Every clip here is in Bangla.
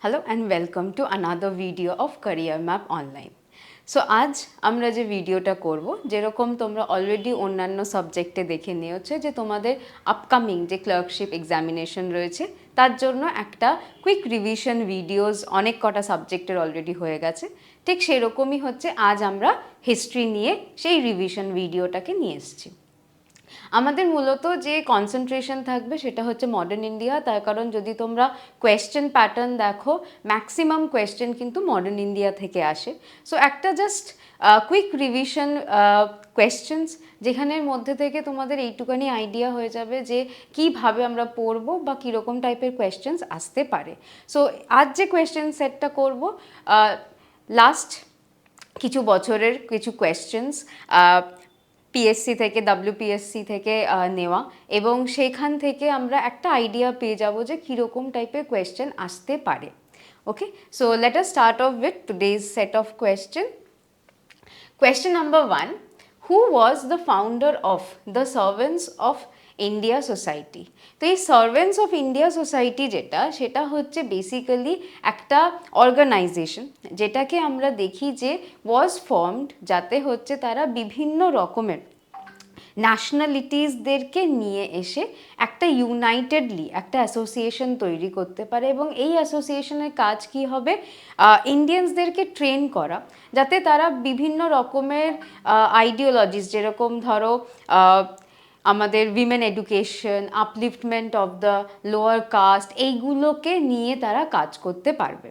Hello and welcome to another video of Career Map Online. So আজ আমরা যে ভিডিওটা করব যেরকম তোমরা অলরেডি অন্যান্য সাবজেক্টে দেখে নিয়েছো যে তোমাদের আপকামিং যে ক্লার্কশিপ এক্সামিনেশন রয়েছে তার জন্য একটা কুইক রিভিশন ভিডিওস অনেক কটা সাবজেক্টের অলরেডি হয়ে গেছে। ঠিক সেরকমই হচ্ছে আজ আমরা হিস্ট্রি নিয়ে সেই রিভিশন ভিডিওটাকে নিয়ে এসেছি। আমাদের মূলত যে কনসেন্ট্রেশন থাকবে সেটা হচ্ছে মডার্ন ইন্ডিয়া, তার কারণ যদি তোমরা কোয়েশ্চেন প্যাটার্ন দেখো ম্যাক্সিমাম কোয়েশ্চেন কিন্তু মডার্ন ইন্ডিয়া থেকে আসে। সো একটা জাস্ট কুইক রিভিশন কোয়েশ্চেন্স যেখানের মধ্যে থেকে তোমাদের এইটুকানি আইডিয়া হয়ে যাবে যে কীভাবে আমরা পড়বো বা কীরকম টাইপের কোয়েশ্চেন্স আসতে পারে। সো আজ যে কোয়েশ্চেন সেটটা করবো লাস্ট কিছু বছরের কিছু কোয়েশ্চেন্স পিএসসি থেকে WPSC থেকে নেওয়া, এবং সেখান থেকে আমরা একটা আইডিয়া পেয়ে যাব যে কীরকম টাইপের কোয়েশ্চেন আসতে পারে। Okay, so let us start off with today's set of question. Question number 1, who was the founder of the servants of India society? তো এই সার্ভেন্টস অফ ইন্ডিয়া সোসাইটি সেটা হচ্ছে বেসিক্যালি একটা অর্গানাইজেশন যেটাকে আমরা দেখি যে ওয়াজ ফর্মড যাতে হচ্ছে তারা বিভিন্ন রকমের ন্যাশনালিটিসদেরকে নিয়ে এসে একটা ইউনাইটেডলি একটা অ্যাসোসিয়েশন তৈরি করতে পারে, এবং এই অ্যাসোসিয়েশনের কাজ কি হবে? ইন্ডিয়ানসদেরকে ট্রেন করা যাতে তারা বিভিন্ন রকমের আইডিওলজিস, যেরকম ধরো আমাদের women education, upliftment of the lower caste, এইগুলোকে নিয়ে তারা কাজ করতে পারবে।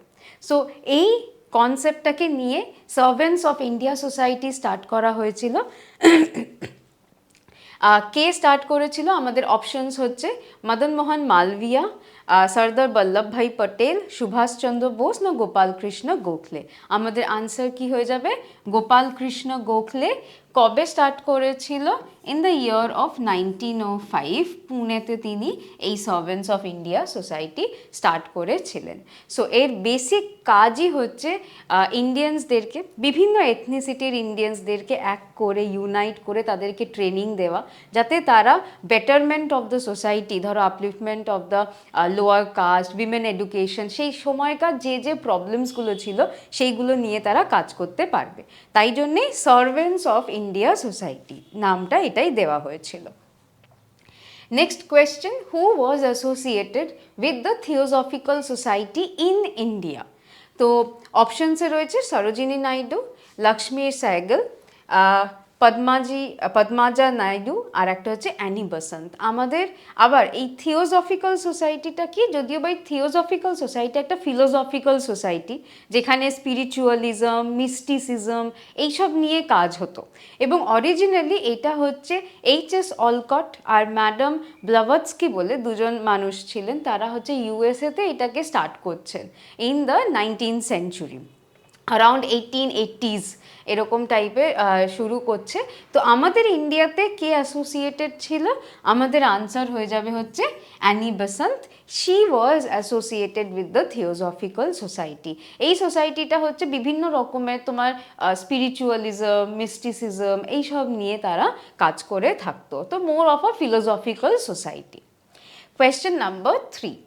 সো এই কনসেপ্টটাকে নিয়ে servants of India society start করা হয়েছিল। কে স্টার্ট করেছিল? আমাদের অপশনস হচ্ছে মদন মোহন মালভিয়া, সর্দার বল্লভভাই পটেল, সুভাষচন্দ্র বোস না গোপাল কৃষ্ণ গোখলে। আমাদের আনসার কি হয়ে যাবে? গোপাল কৃষ্ণ গোখলে। কবে স্টার্ট করেছিল? ইন দ্য ইয়ার অফ 1905 পুনেতে তিনি এই servants of India society start করেছিলেন। সো এর বেসিক কাজই হচ্ছে ইন্ডিয়ানসদেরকে, বিভিন্ন এথনিসিটির ইন্ডিয়ানসদেরকে এক করে ইউনাইট করে তাদেরকে ট্রেনিং দেওয়া যাতে তারা বেটারমেন্ট অফ দ্য সোসাইটি, ধরো upliftment of the lower caste, women education, সেই সময়কার যে প্রবলেমসগুলো ছিল সেইগুলো নিয়ে তারা কাজ করতে পারবে। তাই জন্যেই সার্ভেন্টস অফ ইন্ডিয়া সোসাইটি নামটা এটাই দেওয়া হয়েছিল। Next question, who was associated with the theosophical society in India? তো অপশনসে রয়েছে সরোজিনী নাইডু, লক্ষ্মী সাইগল, পদ্মাজা নাইডু, আর একটা হচ্ছে অ্যানি বসন্ত। আমাদের আবার এই থিওসফিক্যাল সোসাইটিটা কি? যদিও বা থিওসফিক্যাল সোসাইটি একটা ফিলোসফিক্যাল সোসাইটি যেখানে স্পিরিচুয়ালিজম, মিস্টিসিজম এইসব নিয়ে কাজ হতো, এবং অরিজিনালি এটা হচ্ছে HS অলকট আর ম্যাডাম ব্লাভাৎস্কি বলে দুজন মানুষ ছিলেন, তারা হচ্ছে USA-তে এটাকে স্টার্ট করছেন in the 19th century, around 1880s এরকম টাইপের শুরু করছে। তো আমাদের ইন্ডিয়াতে কে অ্যাসোসিয়েটেড ছিল? আমাদের আনসার হয়ে যাবে হচ্ছে Annie Besant. She was associated with the theosophical society. এই সোসাইটিটা হচ্ছে বিভিন্ন রকমের তোমার স্পিরিচুয়ালিজম, মিস্টিসিজম এইসব নিয়ে তারা কাজ করে থাকতো। তো more of a philosophical society. Question number 3,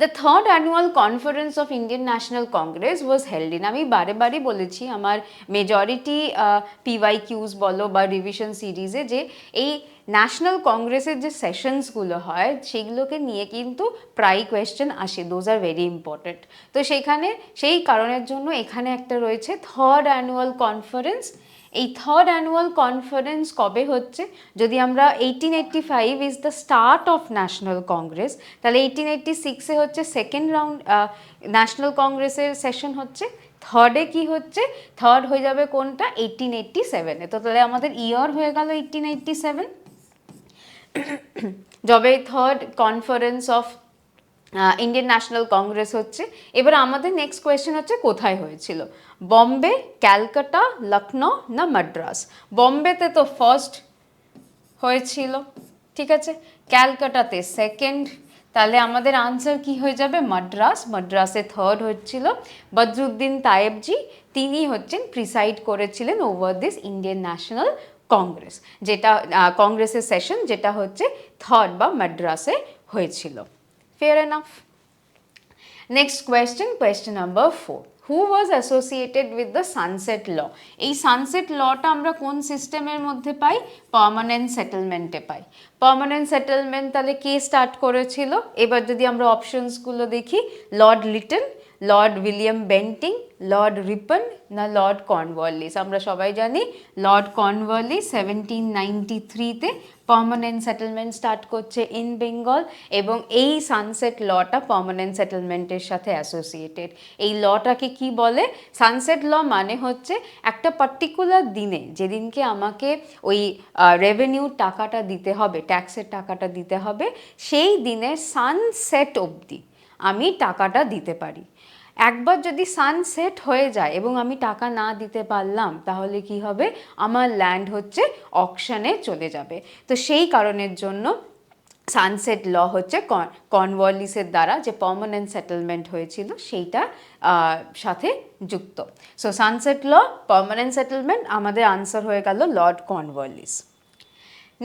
The third annual conference of Indian National Congress was held in, আমি বারে বারে বলেছি আমার মেজরিটি PYQs বলো বা রিভিশন সিরিজে যে এই ন্যাশনাল কংগ্রেসের যে সেশনসগুলো হয় সেগুলোকে নিয়ে কিন্তু প্রায় কোয়েশ্চেন আসে, দোজ আর ভেরি ইম্পর্টেন্ট। তো সেইখানে সেই কারণের জন্য এখানে একটা রয়েছে থার্ড অ্যানুয়াল কনফারেন্স। এই থার্ড অ্যানুয়াল কনফারেন্স কবে হচ্ছে? যদি আমরা 1885 is the start of national Congress, তাহলে 1886-এ হচ্ছে সেকেন্ড রাউন্ড ন্যাশনাল কংগ্রেসের সেশন হচ্ছে। থার্ডে কি হচ্ছে? থার্ড হয়ে যাবে কোনটা? 1887-এ। তো তাহলে আমাদের ইয়ার হয়ে গেল 1887, যবে third conference of Indian National Congress হচ্ছে। এবার আমাদের নেক্সট কোয়েশ্চেন হচ্ছে কোথায় হয়েছিল? বম্বে, ক্যালকাটা, লখনউ না মাদ্রাস? বম্বেতে তো ফার্স্ট হয়েছিল, ঠিক আছে, ক্যালকাটাতে সেকেন্ড, তাহলে আমাদের আনসার কি হয়ে যাবে? মাদ্রাস। মাদ্রাসে থার্ড হচ্ছিল। বদরুদ্দিন তায়েবজি তিনি হচ্ছেন প্রিসাইড করেছিলেন over this Indian National Congress, যেটা কংগ্রেসের সেশন যেটা হচ্ছে থার্ড বা মাদ্রাসে হয়েছিল। Fair enough. Next question number 4, who was associated with the sunset law? এই সানসেট লটা আমরা কোন সিস্টেমের মধ্যে পাই? পার্মানেন্ট সেটেলমেন্টে পাই। পার্মানেন্ট সেটেলমেন্ট তাহলে কে স্টার্ট করেছিল? এবার যদি আমরা অপশনসগুলো দেখি, Lord Lytton, Lord William Bentinck, Lord Ripon না লর্ড কর্নওয়ালিস? আমরা সবাই জানি লর্ড কর্নওয়ালিস 1793-তে পার্মানেন্ট সেটেলমেন্ট স্টার্ট করছে ইন বেঙ্গল, এবং এই সানসেট লটা পার্মানেন্ট সেটেলমেন্টের সাথে অ্যাসোসিয়েটেড। এই লটাকে কি বলে? সানসেট ল মানে হচ্ছে একটা পার্টিকুলার দিনে, যেদিনকে আমাকে ওই রেভিনিউ টাকাটা দিতে হবে, ট্যাক্সের টাকাটা দিতে হবে, সেই দিনের সানসেট অবধি আমি টাকাটা দিতে পারি। একবার যদি সানসেট হয়ে যায় এবং আমি টাকা না দিতে পারলাম, তাহলে কি হবে? আমার ল্যান্ড হচ্ছে অকশনে চলে যাবে। তো সেই কারণের জন্য সানসেট ল হচ্ছে কর্নওয়ালিসের দ্বারা যে পার্মানেন্ট সেটেলমেন্ট হয়েছিল সেইটা সাথে যুক্ত। So sunset law, permanent settlement, আমাদের আনসার হয়ে গেল লর্ড কর্নওয়ালিস।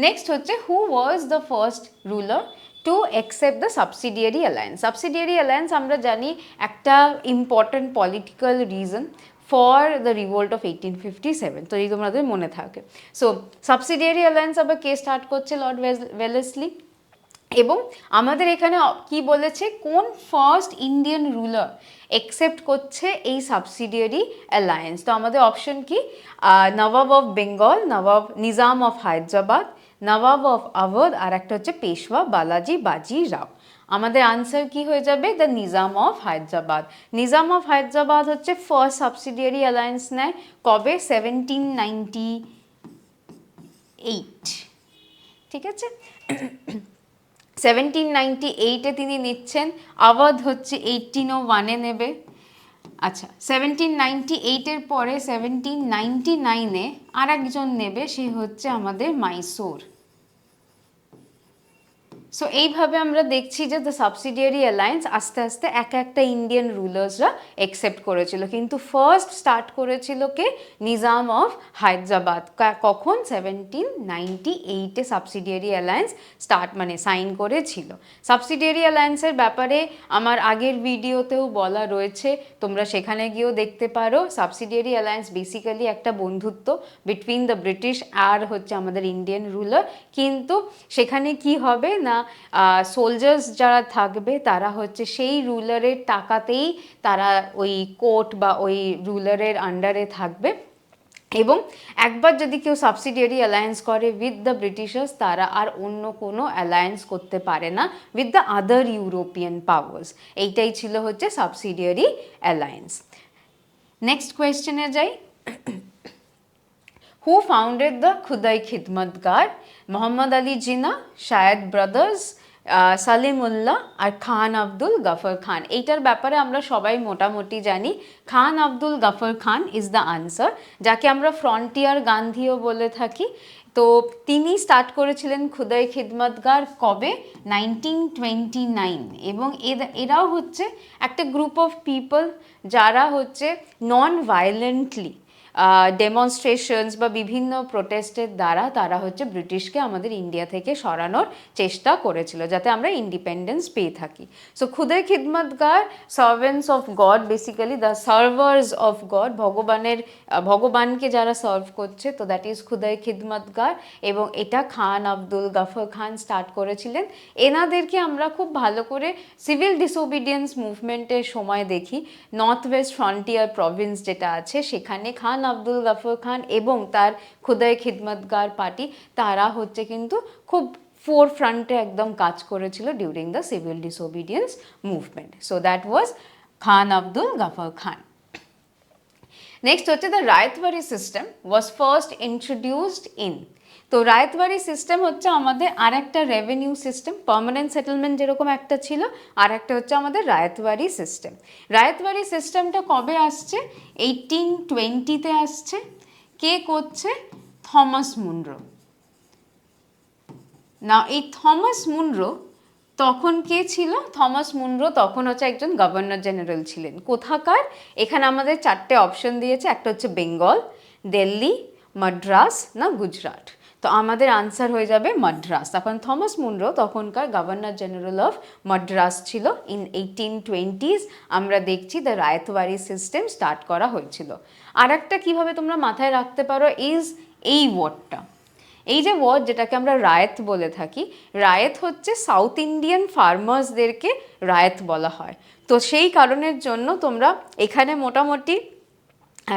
নেক্সট হচ্ছে, who was the first ruler to accept the subsidiary alliance? Subsidiary alliance আমরা জানি একটা important political reason for the revolt of 1857, তো এই তোমাদের মনে থাকে। সো সাবসিডিয়ারি অ্যালায়েন্স আবার কে স্টার্ট করছে? Lord Wellesley. এবং আমাদের এখানে কি বলেছে, কোন ফার্স্ট ইন্ডিয়ান রুলার একসেপ্ট করছে এই সাবসিডিয়ারি অ্যালায়েন্স? তো আমাদের অপশন কি? Nawab of Bengal, Nawab Nizam of Hyderabad, Nawab of Awadh, আর একটা হচ্ছে পেশওয়া বালাজি বাজি রাও। আমাদের আনসার কি হয়ে যাবে? The Nizam of Hyderabad. Nizam of Hyderabad হচ্ছে ফার্স্ট সাবসিডিয়ারি অ্যালায়েন্স নেয় কবে? 1798, ঠিক আছে? 1798-এ তিনি নিচ্ছেন। আওয়াধ হচ্ছে 1801-এ নেবে। আচ্ছা, 1798-এর পরে 1799-এ আর একজন নেবে, সে হচ্ছে আমাদের মাইসোর। সো এইভাবে আমরা দেখছি যে দ্য সাবসিডিয়ারি অ্যালায়েন্স আস্তে আস্তে একটা ইন্ডিয়ান রুলার্সরা একসেপ্ট করেছিল, কিন্তু ফার্স্ট স্টার্ট করেছিল কে? নিজাম অফ হায়দ্রাবাদ। কখন? 1798-এ সাবসিডিয়ারি অ্যালায়েন্স সাইন করেছিল। সাবসিডিয়ারি অ্যালায়েন্সের ব্যাপারে আমার আগের ভিডিওতেও বলা রয়েছে, তোমরা সেখানে গিয়েও দেখতে পারো। সাবসিডিয়ারি অ্যালায়েন্স বেসিক্যালি একটা বন্ধুত্ব বিটুইন দ্য ব্রিটিশ আর হচ্ছে আমাদের ইন্ডিয়ান রুলার, কিন্তু সেখানে কি হবে না, সোলজার্স যারা থাকবে তারা হচ্ছে সেই রুলারের টাকাতেই তারা ওই কোর্ট বা ওই রুলারের আন্ডারে থাকবে। এবং একবার যদি কেউ সাবসিডিয়ারি অ্যালায়েন্স করে উইথ দ্য ব্রিটিশার্স, তারা আর অন্য কোনো অ্যালায়েন্স করতে পারে না with the other European powers. এইটাই ছিল হচ্ছে সাবসিডিয়ারি অ্যালায়েন্স। নেক্সট কোয়েশ্চেনে যাই। হু ফাউন্ডেড দ্য খুদাই খিদমতগার? মোহাম্মদ আলী জিনা, শায়দ ব্রাদার্স, সালিমুল্লাহ আর খান আব্দুল গফর খান। এইটার ব্যাপারে আমরা সবাই মোটামুটি জানি। খান আব্দুল গফর খান ইজ দ্য আনসার, যাকে আমরা ফ্রন্টিয়ার গান্ধীও বলে থাকি। তো তিনি স্টার্ট করেছিলেন খুদাই খিদমতগার কবে? 1929। এবং এরাও হচ্ছে একটা গ্রুপ অফ পিপল যারা হচ্ছে নন ভায়োলেন্টলি ডেমনস্ট্রেশনস বা বিভিন্ন প্রোটেস্টের দ্বারা তারা হচ্ছে ব্রিটিশকে আমাদের ইন্ডিয়া থেকে সরানোর চেষ্টা করেছিল, যাতে আমরা ইন্ডিপেন্ডেন্স পেয়ে থাকি। সো খুদাই Khidmatgar, servants of god, basically the servers of god, ভগবানকে যারা সার্ভ করছে, তো দ্যাট ইজ খুদাই খিদমতগার। এবং এটা খান আব্দুল গফর খান স্টার্ট করেছিলেন। এনাদেরকে আমরা খুব ভালো করে সিভিল ডিসওবিডিয়েন্স মুভমেন্টের সময় দেখি। নর্থ ওয়েস্ট ফ্রন্টিয়ার প্রভিন্স যেটা আছে, সেখানে খান আব্দুল গফর খান এবং তার খুদাই খিদমতগার পার্টি, তারা হচ্ছে কিন্তু খুব ফোর ফ্রন্টে একদম কাজ করেছিল during the civil disobedience movement. So that was Khan Abdul Ghaffar Khan. Next হচ্ছে the ryotwari system was first introduced in? তো রায়তবাড়ি সিস্টেম হচ্ছে আমাদের আর একটা রেভিনিউ সিস্টেম। পার্মানেন্ট সেটেলমেন্ট যেরকম একটা ছিল, আর একটা হচ্ছে আমাদের রায়তবাড়ি সিস্টেম। রায়তবাড়ি সিস্টেমটা কবে আসছে? 1820-তে আসছে। কে করছে? Thomas Munro. না, এই থমাস মুনরো তখন কে ছিল? থমাস মুনরো তখন হচ্ছে একজন গভর্নর জেনারেল ছিলেন। কোথাকার? এখানে আমাদের চারটে অপশন দিয়েছে, একটা হচ্ছে বেঙ্গল, দিল্লি, মাদ্রাস না গুজরাট। তো তো আমাদের আনসার হয়ে যাবে মাদ্রাস। তখন থমাস মুনরো তখনকার গভর্নর জেনারেল অফ মাদ্রাস ছিল। ইন 1820s আমরা দেখছি দ্য রায়তওয়ারি সিস্টেম স্টার্ট করা হয়েছিল। আর একটা কীভাবে তোমরা মাথায় রাখতে পারো ইজ এই ওয়ার্ডটা, এই যে ওয়ার্ড যেটাকে আমরা রায়ত বলে থাকি, রায়ত হচ্ছে সাউথ ইন্ডিয়ান ফার্মার্সদেরকে রায়ত বলা হয়। তো সেই কারণের জন্য তোমরা এখানে মোটামুটি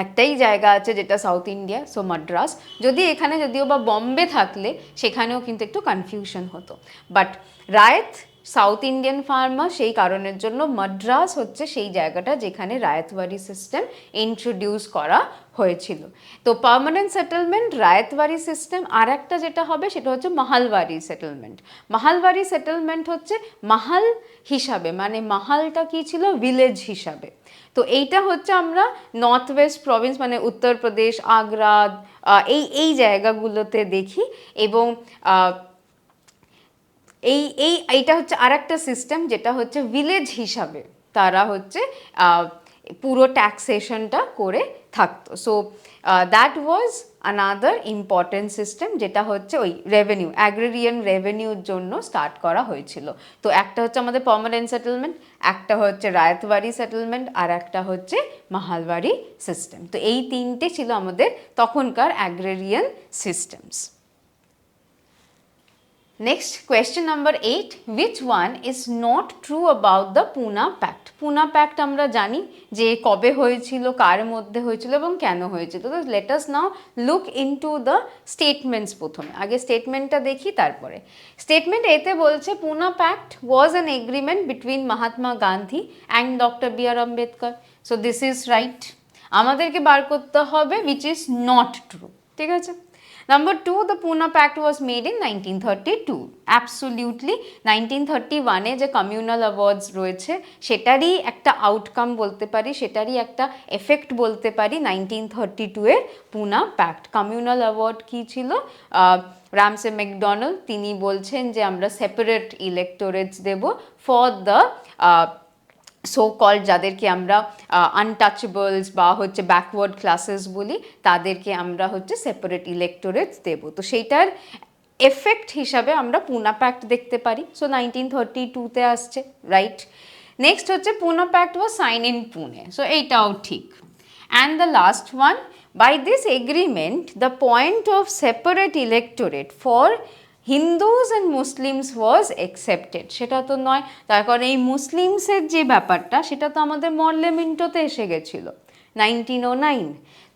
একটাই জায়গা আছে যেটা সাউথ ইন্ডিয়া, সো মাদ্রাস। যদি এখানে যদিও বা বম্বে থাকলে সেখানেও কিন্তু একটু কনফিউশন হতো, বাট রায়ত সাউথ ইন্ডিয়ান ফার্মার, সেই কারণের জন্য মাদ্রাস হচ্ছে সেই জায়গাটা যেখানে রায়তওয়ারি সিস্টেম ইন্ট্রোডিউস করা হয়েছিল। তো পার্মানেন্ট সেটেলমেন্ট, রায়তওয়ারি সিস্টেম, আর একটা যেটা হবে সেটা হচ্ছে মাহালওয়ারি সেটেলমেন্ট। মাহালওয়ারি সেটেলমেন্ট হচ্ছে মাহাল হিসাবে, মানে মাহালটা কি ছিল, ভিলেজ হিসাবে। তো এইটা হচ্ছে আমরা নর্থ ওয়েস্ট প্রভিন্স মানে উত্তরপ্রদেশ, আগ্রা, এই জায়গাগুলোতে দেখি। এবং এইটা হচ্ছে আর একটা সিস্টেম যেটা হচ্ছে ভিলেজ হিসাবে তারা হচ্ছে পুরো ট্যাক্সেশনটা করে থাকতো। So that was another important system, যেটা হচ্ছে ওই রেভিনিউ, অ্যাগ্রেরিয়ান রেভিনিউর জন্য স্টার্ট করা হয়েছিল। তো একটা হচ্ছে আমাদের পার্মানেন্ট সেটেলমেন্ট, একটা হচ্ছে রায়তওয়ারি সেটেলমেন্ট, আর একটা হচ্ছে মাহালওয়ারি সিস্টেম। তো এই তিনটে ছিল আমাদের তখনকার agrarian systems. Next, question number 8. Which one is not true about the Pune Pact? Pune Pact আমরা জানি যে কবে হয়েছিল, কার মধ্যে হয়েছিল এবং কেন হয়েছিল। তো let us now look into the statements। প্রথমে আগে স্টেটমেন্টটা দেখি, তারপরে স্টেটমেন্ট এতে বলছে Pune Pact was an agreement between Mahatma Gandhi and Dr. B.R. Ambedkar. So this is right. আমাদেরকে বার করতে হবে which is not true, ঠিক আছে। Number 2, the Pune Pact was made in 1932. Absolutely, 1931 যে কমিউনাল অ্যাওয়ার্ডস রয়েছে সেটারই একটা আউটকাম বলতে পারি, সেটারই একটা এফেক্ট বলতে পারি 1932 এর পুনা প্যাক্ট। কমিউনাল অ্যাওয়ার্ড কী ছিল, রামসে ম্যাকডোনাল্ড তিনি বলছেন যে আমরা সেপারেট ইলেক্টোরেটস দেব ফর দ্য সো কল্ড, যাদেরকে আমরা আনটাচেবলস বা হচ্ছে ব্যাকওয়ার্ড ক্লাসেস বলি, তাদেরকে আমরা হচ্ছে সেপারেট ইলেক্টোরেটস দেব। তো সেইটার এফেক্ট হিসাবে আমরা পুনা প্যাক্ট দেখতে পারি। সো 1932-তে আসছে, রাইট। নেক্সট হচ্ছে Poona pact was signed in Pune, so এইটাও ঠিক। And the last one, by this agreement the point of separate electorate for Hindus and Muslims was accepted. সেটা তো নয়, তার কারণ এই মুসলিমসের যে ব্যাপারটা সেটা তো আমাদের মর্লে মিন্টোতে এসে গেছিলো 1909।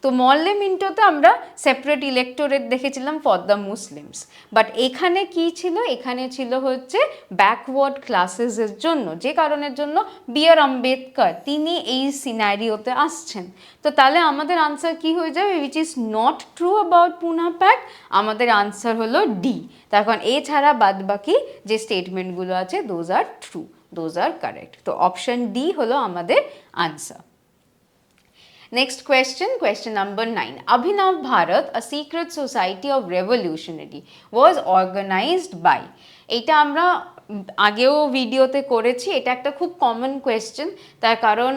তো মর্লে মিন্টোতে আমরা সেপারেট ইলেক্টোরেট দেখেছিলাম ফর দ্য মুসলিমস, বাট এখানে কি ছিল, এখানে ছিল হচ্ছে ব্যাকওয়ার্ড ক্লাসেসের জন্য, যে কারণের জন্য বি আর আম্বেদকর তিনি এই সিনারিওতে আসছেন। তো তাহলে আমাদের আনসার কি হয়ে যাবে, which is not true about Poona pact, আমাদের আনসার হলো ডি। তার কারণ এছাড়া বাদ বাকি যে স্টেটমেন্টগুলো আছে those are true, those are correct. তো অপশন ডি হলো আমাদের answer. Next question, question number 9. Abhinav Bharat, a secret society of revolutionary, was organized by. এটা আমরা আগেও ভিডিওতে করেছি, এটা একটা খুব কমন কোয়েশ্চেন, তার কারণ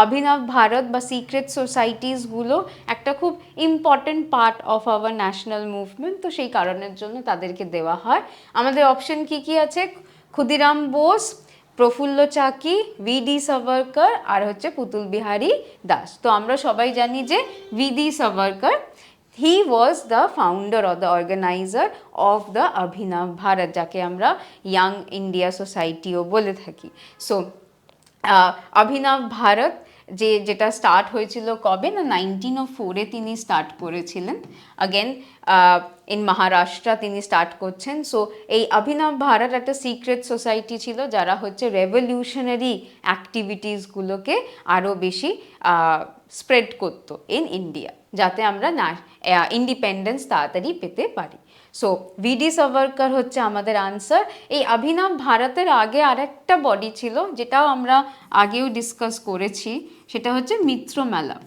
অভিনব ভারত বা সিক্রেট সোসাইটিসগুলো একটা খুব important part of our national movement. তো সেই কারণের জন্য তাদেরকে দেওয়া হয়। আমাদের অপশন কি আছে, ক্ষুদিরাম বোস, প্রফুল্ল চাকি, ভি.ডি. সাভারকর আর হচ্ছে পুতুল বিহারী দাস। তো আমরা সবাই জানি যে V D. Savarkar, he was the founder or the organiser of the Abhinav Bharat, যাকে আমরা ইয়াং ইন্ডিয়া সোসাইটিও বলে থাকি। সো অভিনব ভারত যেটা স্টার্ট হয়েছিল কবে না 1904-এ তিনি স্টার্ট করেছিলেন। আগেন ইন মহারাষ্ট্র তিনি স্টার্ট করছেন। সো এই অভিনব ভারত একটা সিক্রেট সোসাইটি ছিল যারা হচ্ছে রেভলিউশনারি অ্যাক্টিভিটিসগুলোকে আরও বেশি স্প্রেড করতো ইন ইন্ডিয়া, যাতে আমরা ইন্ডিপেন্ডেন্স তাড়াতাড়ি পেতে পারি। So VD. সাভারকর হচ্ছে আমাদের আনসার। এই অভিনব ভারতের আগে আরেকটা বডি ছিল যেটাও আমরা আগেও ডিসকাস করেছি, সেটা হচ্ছে মিত্র মেলা।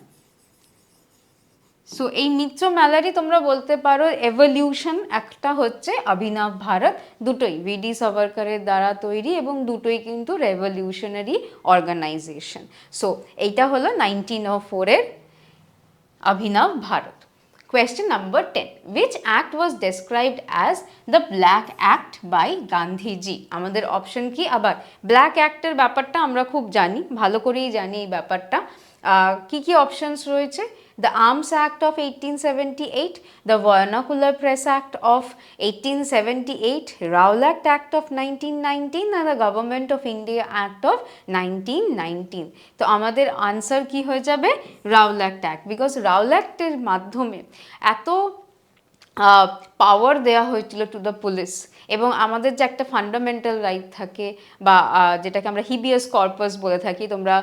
সো এই মিত্র মেলারই তোমরা বলতে পারো এভলিউশন, একটা হচ্ছে অভিনব ভারত, দুটোই ভি.ডি. সাভারকরের দ্বারা তৈরি এবং দুটোই কিন্তু রেভলিউশনারি অর্গানাইজেশন। সো এইটা হলো 1904-এর অভিনব Bharat. Question number 10. Which act was described as the Black Act by Gandhiji? আমাদের অপশন কি? আবার ব্ল্যাক অ্যাক্টের ব্যাপারটা আমরা খুব জানি, ভালো করেই জানি এই ব্যাপারটা। কি কি অপশনস রয়েছে? The Arms Act of 1878, the Vernacular Press Act of 1878, Rowlatt Act of 1919 and the Government of India Act of 1919. তো আমাদের আনসার কি হয়ে যাবে? রাওলাট অ্যাক্ট, বিকজ রাওলাটের মাধ্যমে এত পাওয়ার দেওয়া হয়েছিল টু দ্য পুলিশ, এবং আমাদের যে একটা ফান্ডামেন্টাল রাইট থাকে বা যেটাকে আমরা হিবিয়াস কর্পাস বলে থাকি, তোমরা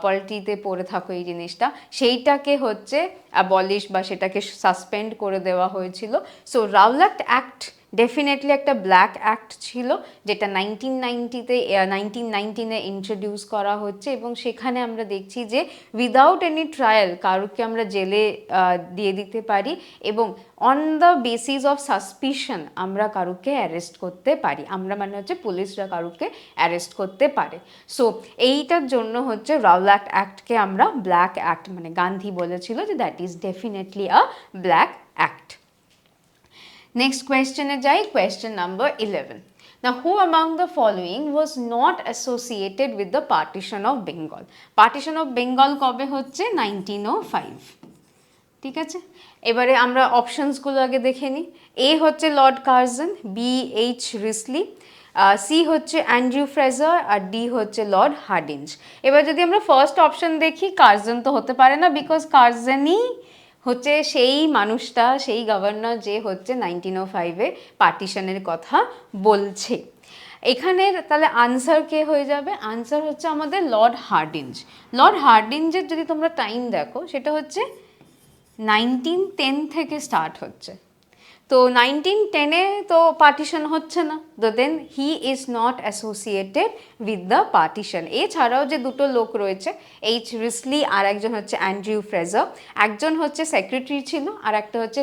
পলিটিতে পড়ে থাকো এই জিনিসটা, সেইটাকে হচ্ছে অ্যাবলিশ বা সেটাকে সাসপেন্ড করে দেওয়া হয়েছিল। সো রাওলাট অ্যাক্ট ডেফিনেটলি একটা ব্ল্যাক অ্যাক্ট ছিল, যেটা 1919-এ ইন্ট্রোডিউস করা হচ্ছে, এবং সেখানে আমরা দেখছি যে উইদাউট এনি ট্রায়াল কারুকে আমরা জেলে দিয়ে দিতে পারি, এবং on the basis of suspicion আমরা কারুকে অ্যারেস্ট করতে পারি, আমরা মানে হচ্ছে পুলিশরা কারুকে অ্যারেস্ট করতে পারে। সো এইটার জন্য হচ্ছে রাওলাট অ্যাক্টকে আমরা ব্ল্যাক অ্যাক্ট, মানে গান্ধী বলেছিল যে that is definitely a black act. Next question এ যাই, question number 11. Now, who among the following was not associated with the partition of Bengal? Partition of Bengal কবে হচ্ছে? 1905. ঠিক আছে, এবারে আমরা অপশনসগুলো আগে দেখে নিই। এ হচ্ছে Lord Curzon, B H Risley, C হচ্ছে অ্যান্ড্রিউ ফ্রেজার, আর ডি হচ্ছে লর্ড হার্ডিঞ্জ। এবার যদি আমরা ফার্স্ট অপশন দেখি, কার্জন তো হতে পারে না, বিকজ কার্জনই হচ্ছে সেই মানুষটা, সেই গভর্নর যে হচ্ছে 1905-এ পার্টিশনের কথা বলছে। এখানে তাহলে আনসার কে হয়ে যাবে? আনসার হচ্ছে আমাদের লর্ড হার্ডিঞ্জ। লর্ড হার্ডিঞ্জের যদি তোমরা টাইম দেখো, সেটা হচ্ছে 1910 থেকে স্টার্ট হচ্ছে। তো 1910-এ তো পার্টিশন হচ্ছে না, তো then he is not associated with the partition. এছাড়াও যে দুটো লোক রয়েছে, এইচ রিসলি আর একজন হচ্ছে অ্যান্ড্রিউ ফ্রেজার, একজন হচ্ছে সেক্রেটারি ছিল আর একটা হচ্ছে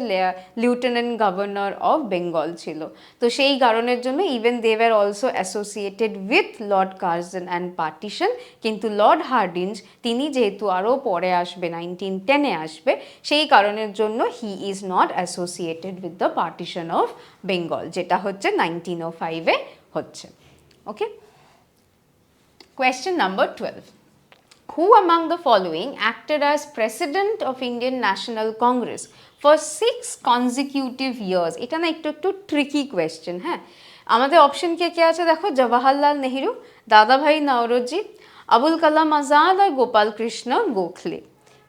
লিউটেন্যান্ট গভর্নর অফ বেঙ্গল ছিল। তো সেই কারণের জন্য even they were also associated with Lord Curzon and partition, কিন্তু লর্ড হার্ডিঞ্জ তিনি যেহেতু আরও পরে আসবে, 1910-এ আসবে, সেই কারণের জন্য হি is not associated with the partition of Bengal, যেটা হচ্ছে 1905-এ হচ্ছে। ওকে, question number 12. Who among the following acted as president of Indian National Congress for 6 consecutive years? এটা না একটু ট্রিকি কোয়েশ্চেন। হ্যাঁ, আমাদের অপশন কে কে আছে দেখো, জওয়াহরলাল নেহেরু, দাদাভাই নওরোজি, আবুল কালাম আজাদ আর গোপাল কৃষ্ণ গোখলে।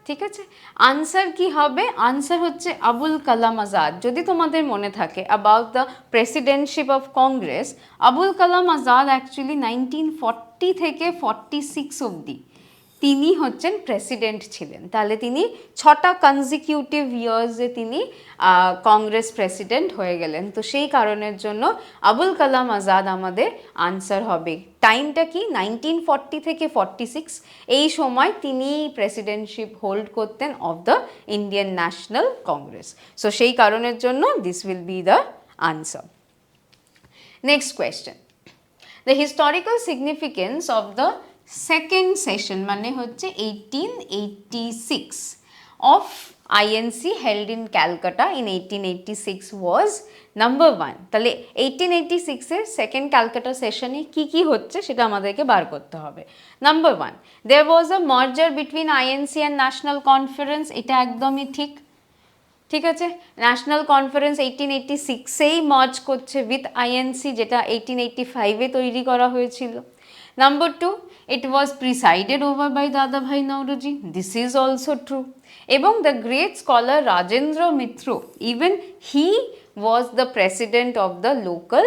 ঠিক আছে, আনসার কি হবে? আনসার হচ্ছে আবুল কালাম আজাদ। যদি তোমাদের মনে থাকে about the presidentship of Congress, Abul Kalam Azad actually 1940 থেকে 46 অবধি তিনি হচ্ছেন প্রেসিডেন্ট ছিলেন। তাহলে তিনি 6টা কনজিকিউটিভ ইয়ার্সে তিনি কংগ্রেস প্রেসিডেন্ট হয়ে গেলেন। তো সেই কারণের জন্য আবুল কালাম আজাদ আমাদের আনসার হবে। টাইমটা কি? 1940 থেকে 46, এই সময় তিনি প্রেসিডেন্টশিপ হোল্ড করতেন of the Indian National Congress. So সেই কারণের জন্য this will be the answer. Next question, the historical significance of the second session মানে হচ্ছে 1886 of INC held in Calcutta in 1886 was number 1. তাহলে 1886-এর সেকেন্ড ক্যালকাটা সেশনে কি কি হচ্ছে সেটা আমাদেরকে বার করতে হবে। Number 1, there was a merger between INC and National Conference, এটা একদমই ঠিক। ঠিক আছে, ন্যাশনাল কনফারেন্স 1886-এই মার্জ করছে উইথ INC, যেটা 1885-এ তৈরি করা হয়েছিল। Number 2, it was presided over by Dadabhai Naoroji. This is also true. এবং the great scholar Rajendra Mitra, even he was the president of the local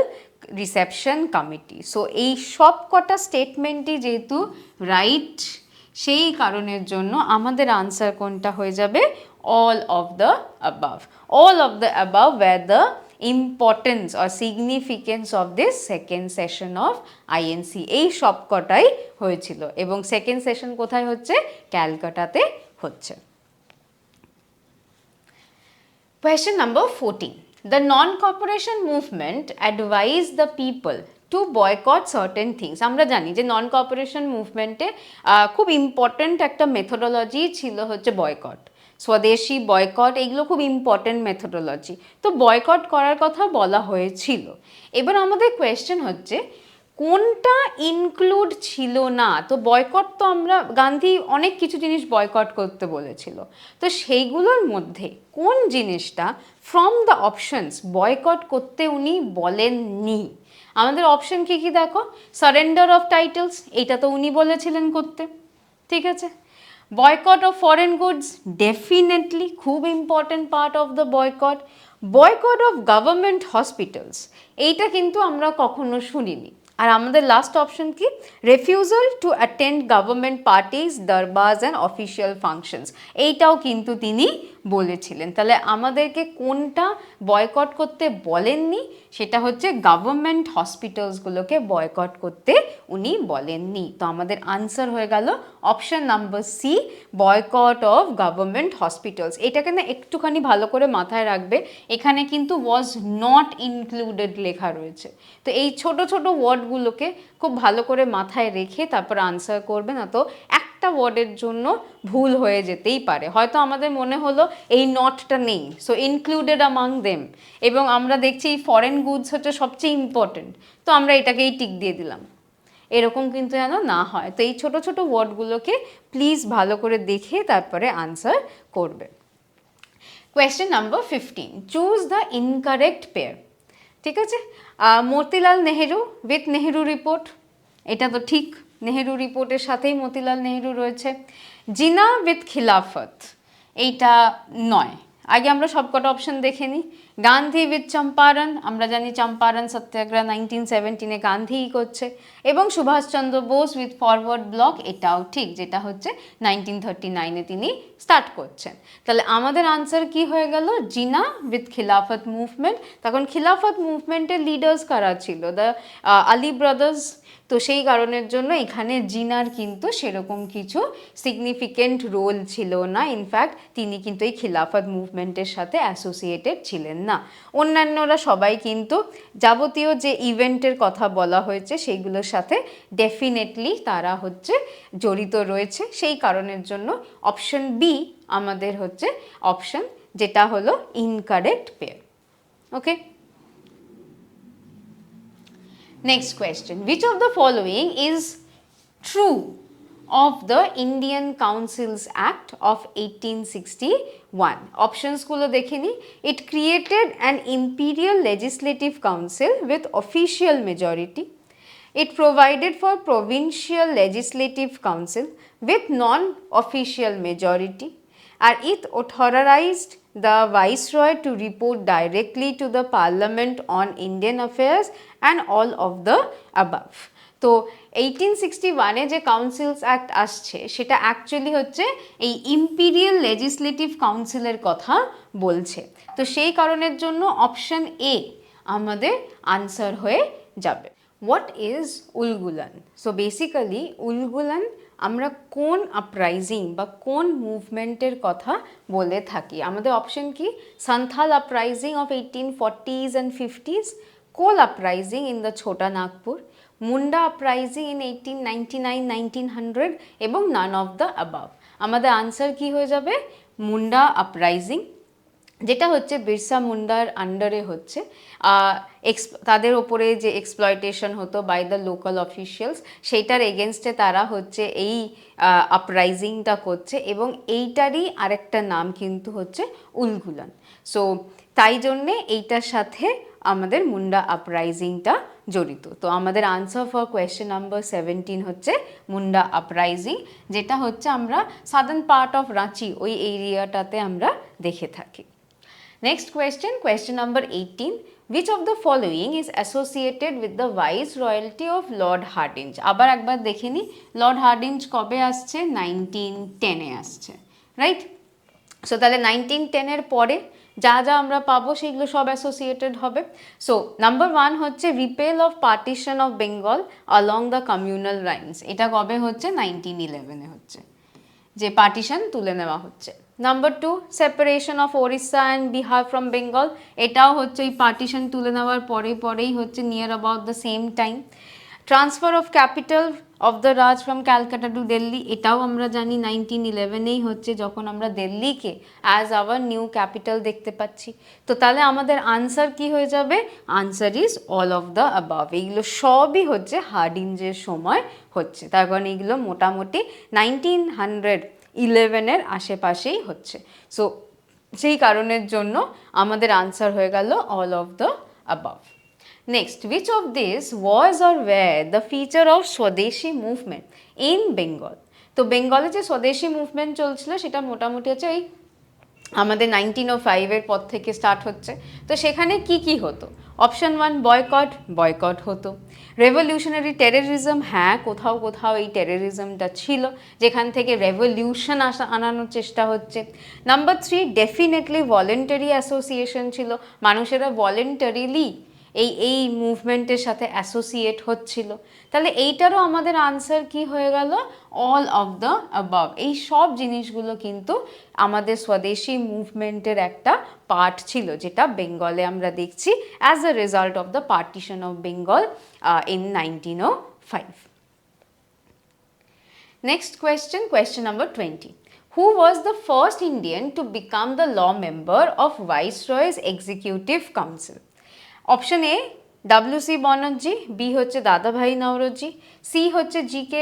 reception committee. So এই সব কটা স্টেটমেন্টই যেহেতু রাইট, সেই কারণের জন্য আমাদের আনসার কোনটা হয়ে যাবে? all of the above. All of the above were the importance or significance of this second session of INC. এই সবকটাই হয়েছিল, এবং সেকেন্ড সেশন কোথায় হচ্ছে? ক্যালকাটাতে হচ্ছে। Question number 14. The non-cooperation movement advised the people to boycott certain things. আমরা জানি যে নন কোঅপারেশন মুভমেন্টে খুব ইম্পর্ট্যান্ট একটা মেথোডোলজি ছিল হচ্ছে বয়কট। স্বদেশী, বয়কট, এগুলো খুব ইম্পর্টেন্ট মেথোডোলজি। তো বয়কট করার কথা বলা হয়েছিল। এবার আমাদের কোয়েশ্চেন হচ্ছে কোনটা ইনক্লুড ছিল না। তো বয়কট তো আমরা, গান্ধী অনেক কিছু জিনিস বয়কট করতে বলেছিল, তো সেইগুলোর মধ্যে কোন জিনিসটা ফ্রম দ্য অপশনস বয়কট করতে উনি বলেননি। আমাদের অপশন কি কি দেখো, সারেন্ডার অফ টাইটেলস, এটা তো উনি বলেছিলেন করতে, ঠিক আছে। Boycott of foreign goods, definitely খুব important part of the boycott. Boycott of government hospitals, এইটা কিন্তু আমরা কখনো শুনিনি। আর আমাদের লাস্ট অপশন কি, refusal to attend government parties, durbars and official functions, এইটাও কিন্তু তিনি বলেছিলেন। তাহলে আমাদেরকে কোনটা বয়কট করতে বলেননি, সেটা হচ্ছে গভর্নমেন্ট হসপিটালসগুলোকে বয়কট করতে উনি বলেননি। তো আমাদের আনসার হয়ে গেল option number C, boycott of government hospitals. এটাকে না একটুখানি ভালো করে মাথায় রাখবে, এখানে কিন্তু ওয়াজ নট ইনক্লুডেড লেখা রয়েছে। তো এই ছোট ছোট ওয়ার্ডগুলোকে খুব ভালো করে মাথায় রেখে তারপর আনসার করবে, না তো একটা ওয়ার্ডের জন্য ভুল হয়ে যেতেই পারে। হয়তো আমাদের মনে হলো এই নটটা নেই, সো ইনক্লুডেড আমাং দেম, এবং আমরা দেখছি এই ফরেন গুডস হচ্ছে সবচেয়ে ইম্পর্টেন্ট, তো আমরা এটাকেই টিক দিয়ে দিলাম, এরকম কিন্তু যেন না হয়। তো এই ছোট ছোট ওয়ার্ডগুলোকে প্লিজ ভালো করে দেখে তারপরে আনসার করবে। Question number 15, choose the incorrect pair. ঠিক আছে, মতিলাল নেহেরু উইথ নেহেরু রিপোর্ট, এটা তো ঠিক, নেহেরু রিপোর্টের সাথেই মতিলাল নেহেরু রয়েছে। জিনা উইথ খিলাফত, এইটা নয়। আগে আমরা সবকটা অপশন দেখে নিই। গান্ধী উইথ চম্পারণ, আমরা জানি চম্পারণ সত্যাগ্রহ 1917-এ গান্ধীই করছে। এবং সুভাষচন্দ্র বোস উইথ ফরওয়ার্ড ব্লক, এটাও ঠিক, যেটা হচ্ছে 1939-এ তিনি স্টার্ট করছেন। তাহলে আমাদের আনসার কি হয়ে গেল, জিনা উইথ খিলাফত মুভমেন্ট। তখন খিলাফত মুভমেন্টের লিডার্স কারা ছিল, দ্য আলী ব্রাদার্স। তো সেই কারণের জন্য এখানে জিনার কিন্তু সেরকম কিছু সিগনিফিকেন্ট রোল ছিল না। ইনফ্যাক্ট তিনি কিন্তু এই খিলাফত মুভমেন্টের সাথে অ্যাসোসিয়েটেড ছিলেন না। অন্যান্যরা সবাই কিন্তু যাবতীয় যে ইভেন্টের কথা বলা হয়েছে সেইগুলোর সাথে ডেফিনেটলি তারা হচ্ছে জড়িত রয়েছে। সেই কারণের জন্য অপশন বি আমাদের হচ্ছে অপশন, যেটা হলো incorrect pair. Okay, next question, which of the following is true of the Indian Councils Act of 1861? Options গুলো দেখে নি। It created an imperial legislative council with official majority. It provided for provincial legislative council with non-official majority. And it authorized the viceroy to report directly to the parliament on Indian affairs and all of the above. তো 1861-এ যে কাউন্সিলস অ্যাক্ট আসছে সেটা অ্যাকচুয়ালি হচ্ছে এই ইম্পিরিয়াল লেজিসলেটিভ কাউন্সিলের কথা বলছে। তো সেই কারণের জন্য অপশন এ আমাদের আনসার হয়ে যাবে। What is Ulgulan? So basically Ulgulan আমরা কোন আপরাইজিং বা কোন মুভমেন্টের কথা বলে থাকি? আমাদের অপশন কি, Santhal uprising of 1840s and 50s, Kol uprising in the Chota Nagpur, Munda uprising in 1899-1900, এবং নান অফ দ্য অ্যাবাভ। আমাদের আনসার কি হয়ে যাবে, মুন্ডা আপরাইজিং, যেটা হচ্ছে বিরসা মুন্ডার আন্ডারে হচ্ছে তাদের ওপরে যে এক্সপ্লয়টেশন হতো বাই দ্য লোকাল অফিসিয়ালস, সেইটার এগেনস্টে তারা হচ্ছে এই আপরাইজিংটা করছে, এবং এইটারই আরেকটা নাম কিন্তু হচ্ছে উলগুলান। সো তাই জন্যে এইটার সাথে আমাদের মুন্ডা আপরাইজিংটা জড়িত। তো আমাদের আনসার ফর কোয়েশ্চেন নাম্বার 17 হচ্ছে মুন্ডা আপরাইজিং, যেটা হচ্ছে আমরা সাদার্ন পার্ট অফ রাঁচি ওই এরিয়াটাতে আমরা দেখে থাকি। Next question, question number 18. Which of the following is associated with the viceroyalty of Lord Hardinge? আবার একবার দেখে নি, লর্ড হার্ডিঞ্জ কবে আসছে, 1910-এ আসছে, রাইট? সো তাহলে 1910-এর পরে যা যা আমরা পাবো সেগুলো সব অ্যাসোসিয়েটেড হবে। সো নাম্বার 1 হচ্ছে repeal of partition of Bengal along the communal lines, এটা কবে হচ্ছে, 1911-এ হচ্ছে, যে পার্টিশন তুলে নেওয়া হচ্ছে। Number 2, separation of Odisha and Bihar from Bengal, এটাও হচ্ছে ওই পার্টিশন তুলে নেওয়ার পরেই হচ্ছে near about the same time. Transfer of capital of the Raj from Calcutta to Delhi, এটাও আমরা জানি 1911এই হচ্ছে, যখন আমরা দিল্লিকে অ্যাজ আওয়ার নিউ ক্যাপিটাল দেখতে পাচ্ছি। তো তাহলে আমাদের আনসার কি হয়ে যাবে? Answer is all of the above. এইগুলো সবই হচ্ছে হার্ডিঞ্জের সময় হচ্ছে, তার কারণ এইগুলো মোটামুটি 1911-এর আশেপাশেই হচ্ছে। সো সেই কারণের জন্য আমাদের আনসার হয়ে গেল all of the above. Next, which of these was or were the feature of swadeshi movement in Bengal? তো বেঙ্গলে যে স্বদেশী মুভমেন্ট চলছিল সেটা মোটামুটি হচ্ছে ওই আমাদের 1905-এর পর থেকে স্টার্ট হচ্ছে। তো সেখানে কি কি হতো? অপশন 1 বয়কট হতো। রেভলিউশনারি টেররিজম, হ্যাঁ কোথাও কোথাও এই টেররিজমটা ছিল, যেখান থেকে রেভলিউশন আনানোর চেষ্টা হচ্ছে। নাম্বার 3 ডেফিনেটলি ভলেন্টারি অ্যাসোসিয়েশন ছিল, মানুষেরা ভলেন্টারিলি এই মুভমেন্টের সাথে অ্যাসোসিয়েট হচ্ছিল। তাহলে এইটারও আমাদের আনসার কি হয়ে গেল? All of the above. এই সব জিনিসগুলো কিন্তু আমাদের স্বদেশী মুভমেন্টের একটা পার্ট ছিল, যেটা বেঙ্গলে আমরা দেখছি as a result of the partition of Bengal in 1905। Next question, question number 20. Who was the first Indian to become the law member of Viceroy's Executive Council? Option A WC Banerjee, B হচ্ছে দাদাভাই নওরোজি, সি হচ্ছে GK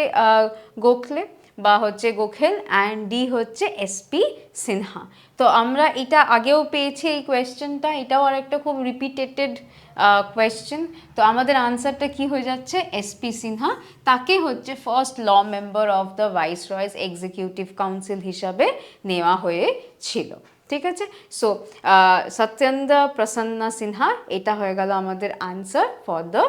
গোখলে বা হচ্ছে গোখেল, অ্যান্ড ডি হচ্ছে SP সিনহা। তো আমরা এটা আগেও পেয়েছি এই কোয়েশ্চেনটা, এটাও আর একটা খুব রিপিটেটেড কোয়েশ্চেন। তো আমাদের আনসারটা কি হয়ে যাচ্ছে? SP সিনহা, তাকে হচ্ছে first law member of the viceroy's executive council হিসাবে নেওয়া হয়েছিল। ঠিক আছে, সো সত্যেন্দ্র প্রসন্ন সিনহা, এটা হয়ে গেল আমাদের answer for the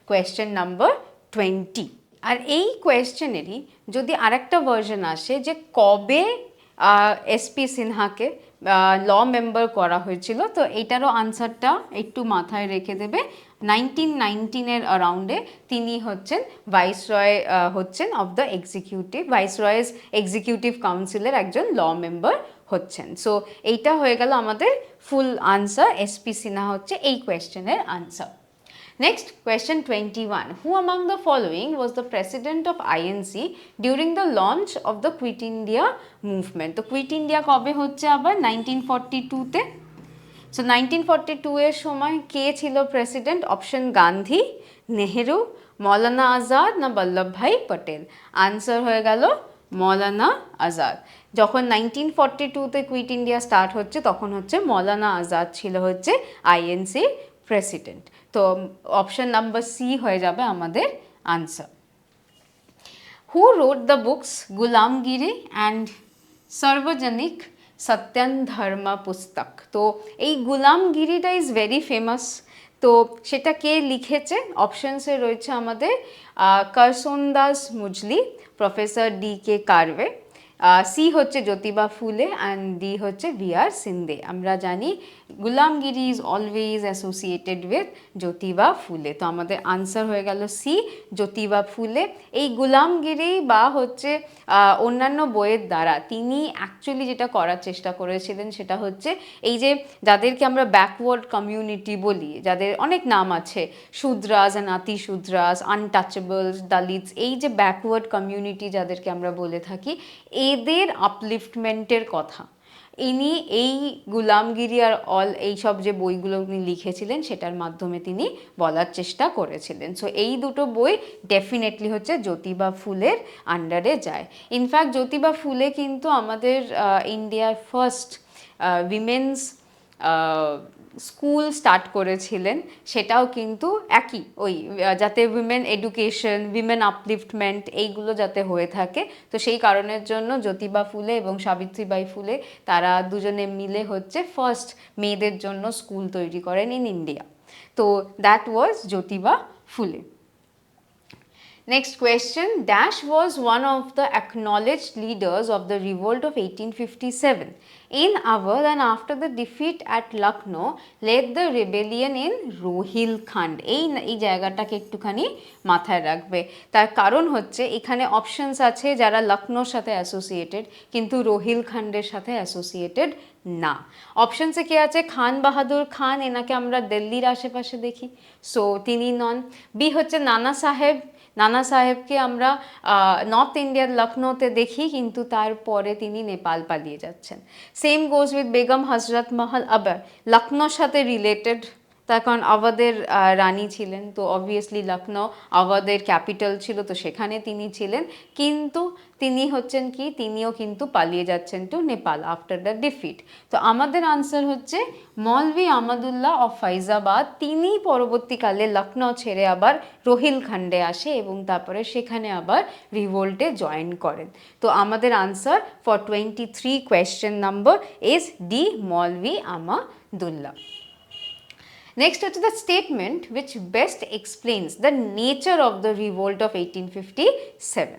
question number 20। আর এই কোয়েশ্চেনেরই যদি আরেকটা ভার্সন আসে যে কবে SP সিনহাকে ল মেম্বার করা হয়েছিল, তো এইটারও আনসারটা একটু মাথায় রেখে দেবে। 1919-এর অ্যারাউন্ডে তিনি হচ্ছেন ভাইসরয় হচ্ছেন অফ দ্য এক্সিকিউটিভ, ভাইসরয়েস এক্সিকিউটিভ কাউন্সিলের একজন ল মেম্বার হচ্ছেন। সো এইটা হয়ে গেল আমাদের ফুল আনসার, SP সিনহা হচ্ছে এই কোয়েশ্চেনের answer. Next, question 21. Who among the following was the president of INC during the launch of the Quit India movement? তো কুইট ইন্ডিয়া কবে হচ্ছে আবার? 1942-তে। সো 1942-এর সময় কে ছিল প্রেসিডেন্ট? অপশন গান্ধী, নেহেরু, মৌলানা আজাদ না বল্লভভাই পটেল? আনসার হয়ে গেল মৌলানা আজাদ। যখন 1942-তে কুইট ইন্ডিয়া স্টার্ট হচ্ছে তখন হচ্ছে মৌলানা আজাদ ছিল হচ্ছে INC প্রেসিডেন্ট। তো অপশন নাম্বার সি হয়ে যাবে আমাদের answer. Who wrote the books Gulamgiri and Sarvajanik Satya Dharma Pustak? তো এই গুলামগিরিটা ইজ ভেরি ফেমাস। তো সেটা কে লিখেছে? অপশনসে রয়েছে আমাদের করসনদাস মুজলি, প্রফেসর DK কার্ভে, সি হচ্ছে জ্যোতিবা ফুলে, অ্যান্ড ডি হচ্ছে VR সিন্ধে। আমরা জানি Gulamgiri is always associated with Jyotiba Phule, তো আমাদের আনসার হয়ে গেল সি, জ্যোতিবা ফুলে। এই গুলামগিরি বা হচ্ছে অন্যান্য বইয়ের দ্বারা তিনি অ্যাকচুয়ালি যেটা করার চেষ্টা করেছিলেন সেটা হচ্ছে এই যে যাদেরকে আমরা ব্যাকওয়ার্ড কমিউনিটি বলি, যাদের অনেক নাম আছে, শূদ্রাস, নাতি শূদ্রাস, আনটাচেবলস, দলিতস, এই যে ব্যাকওয়ার্ড কমিউনিটি যাদেরকে আমরা বলে থাকি, এদের আপলিফটমেন্টের কথা ইনি এই গুলামগিরি আর অল এইসব যে বইগুলো উনি লিখেছিলেন সেটার মাধ্যমে তিনি বলার চেষ্টা করেছিলেন। সো এই দুটো বই ডেফিনেটলি হচ্ছে জ্যোতিবা ফুলের আন্ডারে যায়। ইনফ্যাক্ট জ্যোতিবা ফুলে কিন্তু আমাদের ইন্ডিয়ার ফার্স্ট উইমেন্স স্কুল স্টার্ট করেছিলেন, সেটাও কিন্তু একই ওই যাতে উইমেন এডুকেশন, উইমেন আপলিফটমেন্ট এইগুলো যাতে হয়ে থাকে। তো সেই কারণের জন্য জ্যোতিবা ফুলে এবং সাবিত্রীবাই ফুলে তারা দুজনে মিলে হচ্ছে ফার্স্ট মেয়েদের জন্য স্কুল তৈরি করেন ইন ইন্ডিয়া। তো দ্যাট ওয়াজ জ্যোতিবা ফুলে। Next question, Dash was one of the acknowledged leaders of the revolt of 1857. In Awadh and after the defeat at Lucknow, led the rebellion in Rohilkhand. এই জায়গাটাকে একটুখানি মাথায় রাখবে, তার কারণ হচ্ছে এখানে অপশনস আছে যারা লখনৌর সাথে অ্যাসোসিয়েটেড কিন্তু রোহিলখান্ডের সাথে অ্যাসোসিয়েটেড না। অপশনসে কে আছে? খান বাহাদুর খান, এনাকে আমরা দিল্লির আশেপাশে দেখি, সো তিনি নন। বি হচ্ছে নানা সাহেব, নানা সাহেবকে আমরা নর্থ ইন্ডিয়ার লখনৌতে দেখি, কিন্তু তারপরে তিনি নেপাল পালিয়ে যাচ্ছেন। সেম গোজ উইথ বেগম হজরত মহল আবার লখনৌর সাথে রিলেটেড, তার কারণ আওয়াধের রানী ছিলেন, তো অবভিয়াসলি লখনৌ আওয়াধের ক্যাপিটাল ছিল, তো সেখানে তিনি ছিলেন, কিন্তু তিনি হচ্ছেন কি, তিনিও কিন্তু পালিয়ে যাচ্ছেন to Nepal after the defeat. তো আমাদের আনসার হচ্ছে মৌলভী আহমদুল্লাহ অফ ফাইজাবাদ, তিনি পরবর্তীকালে লখনৌ ছেড়ে আবার রোহিলখণ্ডে আসে এবং তারপরে সেখানে আবার রিভোল্টে জয়েন করেন। তো আমাদের answer for 23 question number is D, Maulvi Ahmadullah. Next is the statement which best explains the nature of the revolt of 1857.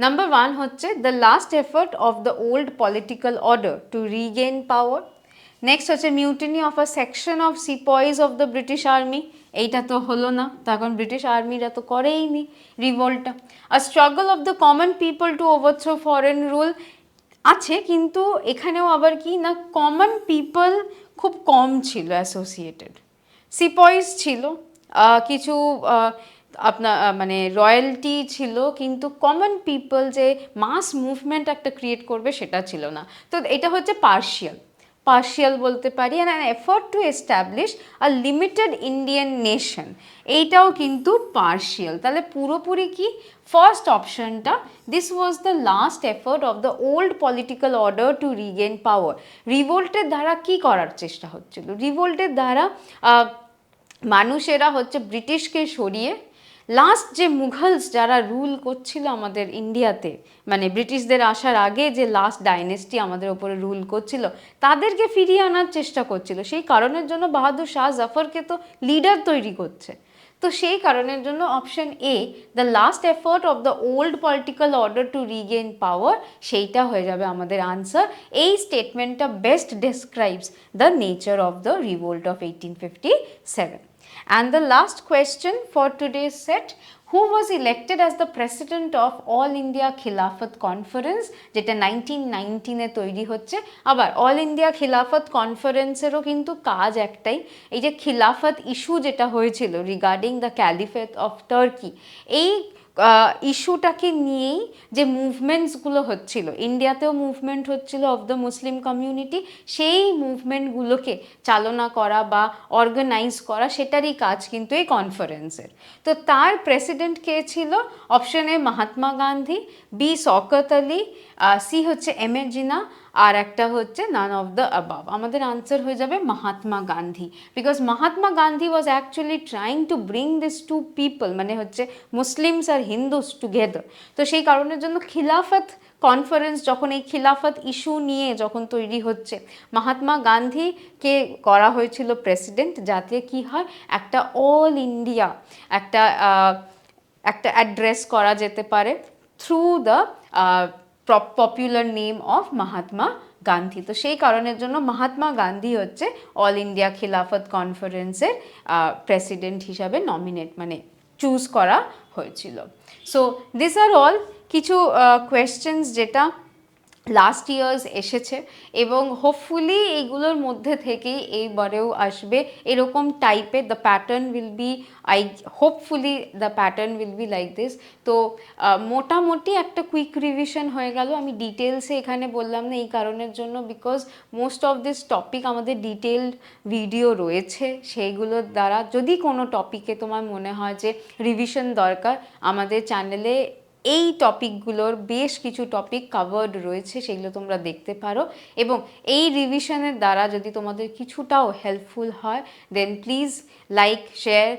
Number 1 হচ্ছে the last effort of the old political order to regain power. Next হচ্ছে mutiny of a section of sepoys of the British army. এইটা তো হলো না, তখন ব্রিটিশ আর্মিরা তো করেইনি রিভোল্টটা। A struggle of the common people to overthrow foreign rule আছে, কিন্তু এখানেও আবার কি না, কমন পিপল খুব কম ছিল অ্যাসোসিয়েটেড। সিপয়েস ছিল, কিছু আপনার মানে রয়্যালটি ছিল, কিন্তু কমন পিপল যে মাস মুভমেন্ট একটা ক্রিয়েট করবে সেটা ছিল না। তো এটা হচ্ছে পার্শিয়াল বলতে পারি, and an effort to establish a limited Indian nation, এইটাও কিন্তু পার্শিয়াল। তাহলে পুরোপুরি কি ফার্স্ট অপশনটা, this was the last effort of the old political order to regain power. রিভোল্টের দ্বারা কি করার চেষ্টা হচ্ছিল? রিভোল্টের দ্বারা মানুষেরা হচ্ছে ব্রিটিশকে সরিয়ে লাস্ট যে মুঘলস যারা রুল করছিল আমাদের ইন্ডিয়াতে, মানে ব্রিটিশদের আসার আগে যে লাস্ট ডাইনেস্টি আমাদের ওপরে রুল করছিল, তাদেরকে ফিরিয়ে আনার চেষ্টা করছিল। সেই কারণের জন্য বাহাদুর শাহ জাফরকে তো লিডার তৈরি করছে। তো সেই কারণের জন্য option A, the last effort of the old political order to regain power, সেইটা হয়ে যাবে আমাদের আনসার। এই স্টেটমেন্টটা best describes the nature of the revolt of 1857. And the last question for today's set, who was elected as the president of All India Khilafat Conference, যেটা 1919-এ তৈরি হচ্ছে। আবার অল ইন্ডিয়া খিলাফত কনফারেন্সেরও কিন্তু কাজ একটাই, এই যে খিলাফত ইস্যু যেটা হয়েছিল regarding the caliphate of turkey, এই ইস্যুটাকে নিয়েই যে মুভমেন্টসগুলো হচ্ছিল, ইন্ডিয়াতেও মুভমেন্ট হচ্ছিল অফ দ্য মুসলিম কমিউনিটি, সেই মুভমেন্টগুলোকে চালনা করা বা অর্গানাইজ করা, সেটারই কাজ কিন্তু এই কনফারেন্সের। তো তার প্রেসিডেন্ট কে ছিল? Option A Mahatma Gandhi, B Shaukat Ali, C হচ্ছে এম এ জিনা, আর একটা হচ্ছে নান অফ দ্য অ্যাবাভ। আমাদের আনসার হয়ে যাবে Mahatma Gandhi, because Mahatma Gandhi was actually trying to bring this to people, মানে হচ্ছে মুসলিমস আর হিন্দুস টুগেদার। তো সেই কারণের জন্য খিলাফত কনফারেন্স যখন এই খিলাফত ইস্যু নিয়ে যখন তৈরি হচ্ছে, মহাত্মা গান্ধীকে করা হয়েছিল প্রেসিডেন্ট, যাতে কি হয় একটা অল ইন্ডিয়া একটা অ্যাড্রেস করা যেতে পারে through the popular name of Mahatma Gandhi. তো সেই কারণের জন্য মহাত্মা গান্ধী হচ্ছে অল ইন্ডিয়া খিলাফত কনফারেন্সের প্রেসিডেন্ট হিসাবে নমিনেট মানে চুজ করা হয়েছিল। সো দিস আর অল কিছু কোয়েশ্চেন্স যেটা লাস্ট ইয়ার্স এসেছে, এবং হোপফুলি এইগুলোর মধ্যে থেকেই এইবারেও আসবে এরকম টাইপের। The pattern will be hopefully the pattern will be like this. তো মোটামুটি একটা কুইক রিভিশন হয়ে গেল। আমি ডিটেলসে এখানে বললাম না এই কারণের জন্য, because most of this topic আমাদের ডিটেলড ভিডিও রয়েছে, সেইগুলোর দ্বারা যদি কোনো টপিকে তোমার মনে হয় যে রিভিশন দরকার, আমাদের চ্যানেলে এই টপিকগুলোর বেশ কিছু টপিক কাভার্ড রয়েছে, সেগুলো তোমরা দেখতে পারো। এবং এই রিভিশনের দ্বারা যদি তোমাদের কিছুটাও হেল্পফুল হয়, দেন প্লিজ লাইক শেয়ার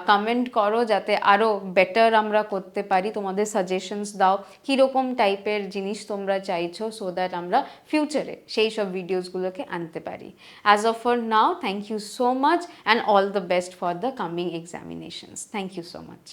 কমেন্ট করো, যাতে আরও বেটার আমরা করতে পারি। তোমাদের সাজেশনস দাও কীরকম টাইপের জিনিস তোমরা চাইছো, সো দ্যাট আমরা ফিউচারে সেই সব ভিডিওসগুলোকে আনতে পারি। As of for now, thank you so much and all the best for the coming examinations. Thank you so much.